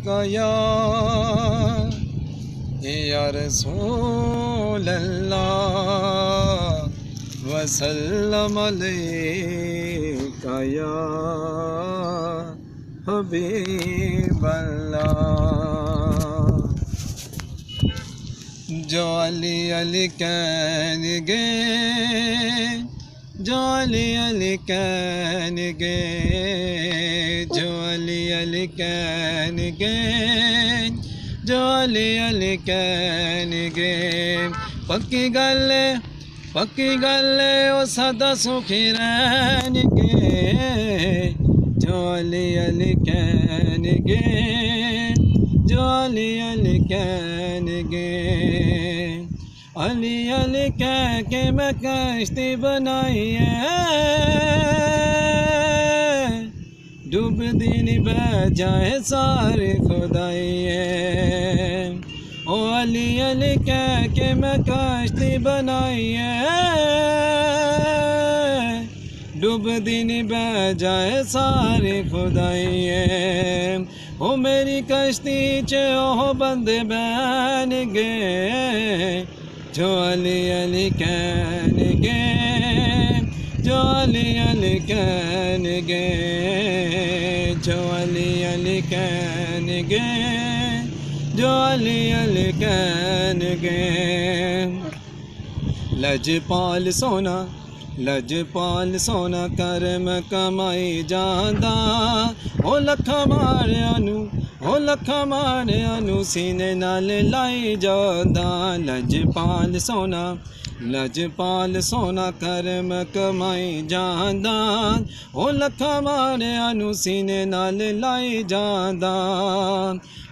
अलैका या रसूल अल्लाह वसल्लम अलैका या हबीब अल्लाह। जो अली अली कहनगे, जो अली अली कहनगे, जो अली अली कहनगे, जो अली अली कहनगे। पक्की गल ओ सदा सुखी रहनगे। जो अली अली कहनगे, जो अली अली कहनगे। अली अली कह के मैं कश्ती बनाई है, डूब दिन बह जाए सारी खुदाई है। ओ अली अली कह के मैं कश्ती बनाई है, डूब दिन बह जाए सारी खुदाई है। ओ मेरी कश्ती च ओ बंदे बहन गए। जो अली अली कहनगे, जो अली अली कहनगे, जो अली अली कहनगे, जो अली अली कहनगे। लजपाल सोना, लजपाल सोना करम कमाई जांदा। ओ लखा मारिया नू, ओ लखा मारिया नू सीने नाल लाई जांदा। लजपाल सोना, लजपाल सोना करम कमाई जांदा। ओ लखा मारिया नू सीने नाल लाई जांदा।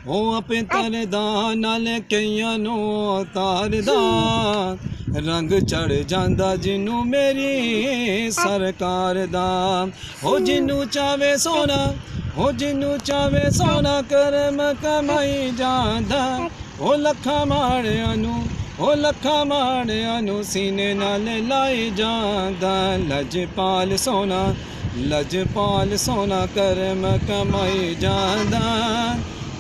ओ अपने तरदा नाल कईयां नू तारदा। रंग चढ़ जांदा जिन्नू मेरी सरकार दा। हो जिन्नू चावे सोना, हो जिन्नू चावे सोना करम कमाई जांदा। ओ लखा माड़ियां नू, ओ लखा माड़ियां नू सीने नाल लाई जांदा। लजपाल सोना, लजपाल सोना करम कमाई जांदा।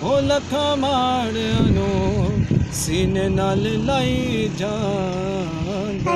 ओ लखा माड़ियां नू सीने नाल लाई जांदा।